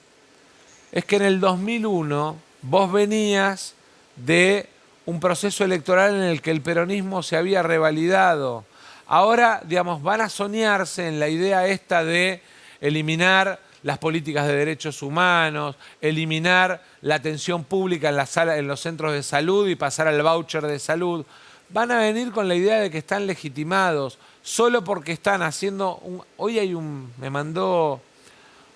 es que en el 2001 vos venías de un proceso electoral en el que el peronismo se había revalidado. Ahora, digamos, van a soñarse en la idea esta de eliminar las políticas de derechos humanos, eliminar la atención pública en los centros de salud y pasar al voucher de salud. Van a venir con la idea de que están legitimados solo porque están haciendo... Hoy me mandó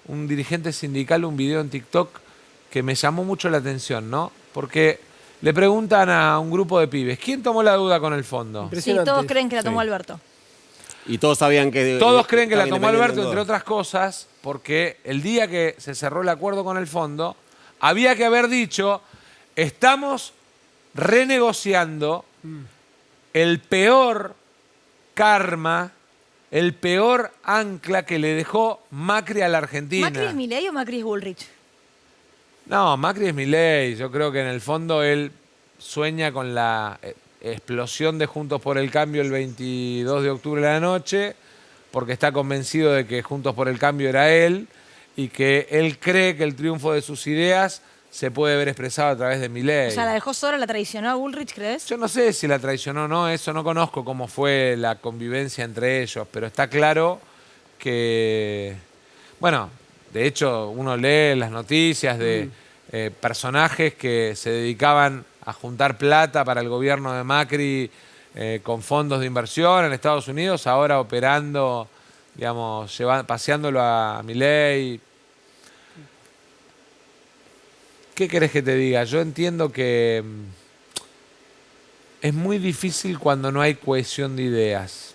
un dirigente sindical un video en TikTok que me llamó mucho la atención, ¿no? Porque le preguntan a un grupo de pibes, ¿quién tomó la deuda con el fondo? Sí, Impresionante. todos creen que la tomó Sí. Alberto. Y todos sabían que... Todos creen que la estaba tomó Alberto, independiente entre otras cosas, porque el día que se cerró el acuerdo con el fondo, había que haber dicho, estamos renegociando el peor karma, el peor ancla que le dejó Macri a la Argentina. ¿Macri es Milei o Macri es Bullrich? No, Macri es Milei. Yo creo que en el fondo él sueña con la explosión de Juntos por el Cambio el 22 de octubre de la noche, porque está convencido de que Juntos por el Cambio era él y que él cree que el triunfo de sus ideas se puede ver expresado a través de Milei. O sea, ¿la dejó sola, la traicionó a Bullrich, crees? Yo no sé si la traicionó o no, eso no conozco cómo fue la convivencia entre ellos, pero está claro que, bueno, de hecho uno lee las noticias de personajes que se dedicaban a juntar plata para el gobierno de Macri con fondos de inversión en Estados Unidos, ahora operando, digamos, paseándolo a Milei. ¿Qué querés que te diga? Yo entiendo que es muy difícil cuando no hay cohesión de ideas.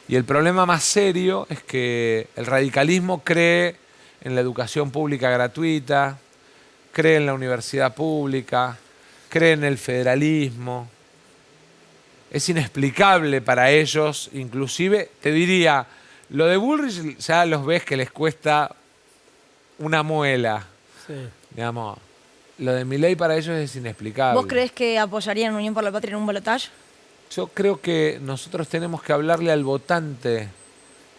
Y el problema más serio es que el radicalismo cree en la educación pública gratuita, cree en la universidad pública, cree en el federalismo. Es inexplicable para ellos, inclusive, te diría, lo de Bullrich ya los ves que les cuesta una muela. Sí. Digamos, lo de Milei para ellos es inexplicable. ¿Vos creés que apoyarían Unión por la Patria en un balotaje? Yo creo que nosotros tenemos que hablarle al votante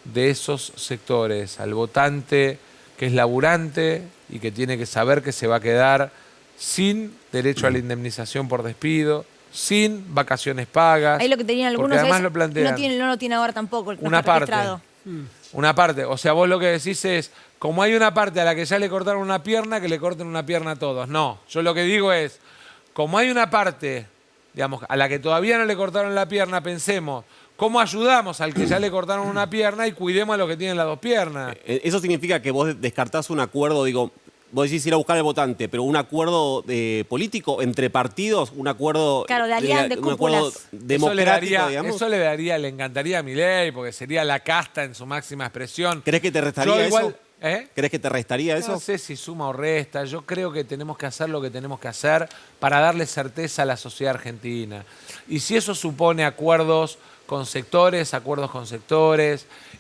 de esos sectores, al votante que es laburante y que tiene que saber que se va a quedar sin derecho a la indemnización por despido, sin vacaciones pagas. Ahí lo que tenían porque algunos además es, lo plantean. no lo tiene ahora tampoco, el que no Una está parte. registrado. Una parte, o sea, vos lo que decís es, como hay una parte a la que ya le cortaron una pierna, que le corten una pierna a todos. No, yo lo que digo es, como hay una parte, digamos, a la que todavía no le cortaron la pierna, pensemos, ¿Cómo ayudamos al que ya le cortaron una pierna y cuidemos a los que tienen las dos piernas? Eso significa que vos descartás un acuerdo, digo, vos decís ir a buscar al votante, pero un acuerdo político entre partidos, un acuerdo, Claro, de alianzas, de un acuerdo cúpulas. democrático, digamos. Eso le encantaría a Milei, porque sería la casta en su máxima expresión. ¿Crees que te restaría Yo igual, eso? ¿eh? ¿Crees que te restaría eso? No sé si suma o resta. Yo creo que tenemos que hacer lo que tenemos que hacer para darle certeza a la sociedad argentina. Y si eso supone acuerdos con sectores,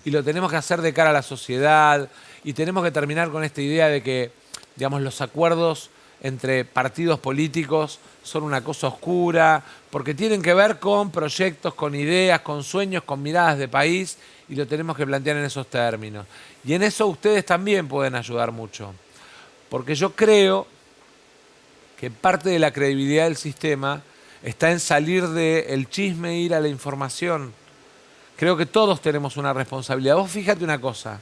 y lo tenemos que hacer de cara a la sociedad, y tenemos que terminar con esta idea de que, digamos, los acuerdos entre partidos políticos son una cosa oscura, porque tienen que ver con proyectos, con ideas, con sueños, con miradas de país, y lo tenemos que plantear en esos términos. Y en eso ustedes también pueden ayudar mucho, porque yo creo que parte de la credibilidad del sistema está en salir del chisme e ir a la información. Creo que todos tenemos una responsabilidad. Vos fíjate una cosa.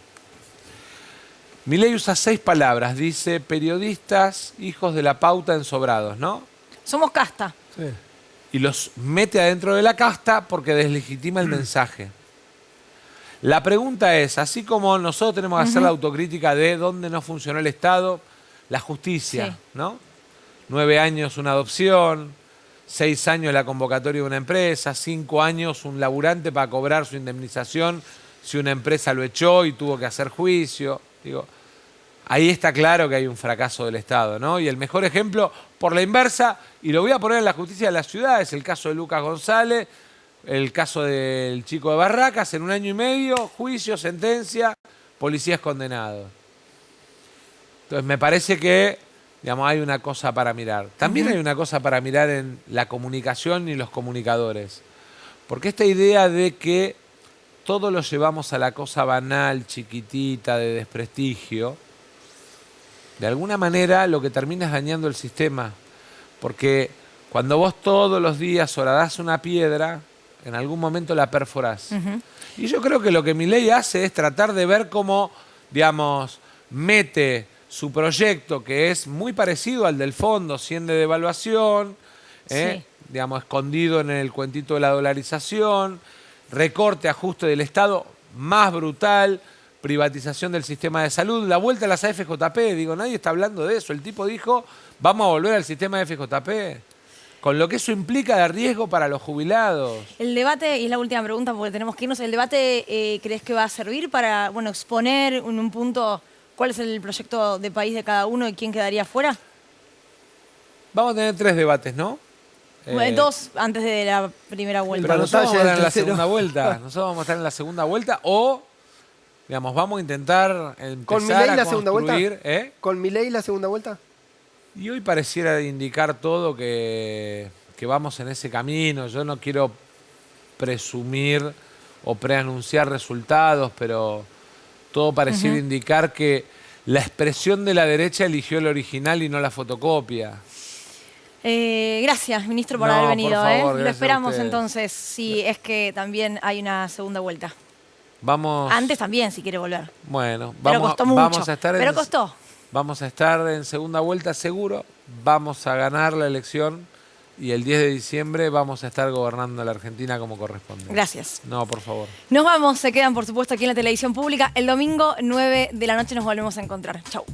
Milei usa 6 palabras. Dice periodistas, hijos de la pauta ensobrados, ¿no? Somos casta. Sí. Y los mete adentro de la casta porque deslegitima el mensaje. La pregunta es, así como nosotros tenemos que hacer la autocrítica de dónde no funcionó el Estado, la justicia, Sí. ¿no? 9 años una adopción, 6 años la convocatoria de una empresa, 5 años un laburante para cobrar su indemnización si una empresa lo echó y tuvo que hacer juicio. Digo, ahí está claro que hay un fracaso del Estado, ¿no? Y el mejor ejemplo, por la inversa, y lo voy a poner en la justicia de la ciudad, es el caso de Lucas González, el caso del chico de Barracas, en 1 año y medio, juicio, sentencia, policías condenados. Entonces me parece que, digamos, hay una cosa para mirar. También hay una cosa para mirar en la comunicación y los comunicadores. Porque esta idea de que todo lo llevamos a la cosa banal, chiquitita, de desprestigio, de alguna manera lo que termina es dañando el sistema. Porque cuando vos todos los días horadás una piedra, en algún momento la perforás. Y yo creo que lo que Milei hace es tratar de ver cómo, digamos, mete su proyecto, que es muy parecido al del fondo, 100 de devaluación, Sí. digamos, escondido en el cuentito de la dolarización, recorte, ajuste del Estado más brutal, privatización del sistema de salud, la vuelta a las AFJP. Digo, nadie está hablando de eso. El tipo dijo, vamos a volver al sistema de FJP, con lo que eso implica de riesgo para los jubilados. El debate, y es la última pregunta porque tenemos que irnos, ¿el debate crees que va a servir para, bueno, exponer en un punto cuál es el proyecto de país de cada uno y quién quedaría fuera? Vamos a tener 3 debates, ¿no? Bueno, 2 antes de la primera vuelta. Pero nosotros vamos a estar en la tercero. segunda vuelta. Nosotros vamos a estar en la segunda vuelta o, digamos, vamos a intentar empezar ¿Con Milei a la segunda vuelta? construir, ¿eh? ¿Con Milei la segunda vuelta? Y hoy pareciera indicar todo que vamos en ese camino. Yo no quiero presumir o preanunciar resultados, pero todo pareciera indicar que la expresión de la derecha eligió el original y no la fotocopia. Gracias, ministro, por No, haber por venido. favor, Lo gracias a esperamos ustedes. entonces, si es que también hay una segunda vuelta. Vamos. Antes también, si quiere volver. Bueno, Pero vamos, costó mucho. vamos a estar Pero costó. Vamos a estar en segunda vuelta seguro, vamos a ganar la elección y el 10 de diciembre vamos a estar gobernando la Argentina como corresponde. Gracias. No, por favor. Nos vamos, se quedan por supuesto aquí en la televisión pública. El domingo 9 de la noche nos volvemos a encontrar. Chau.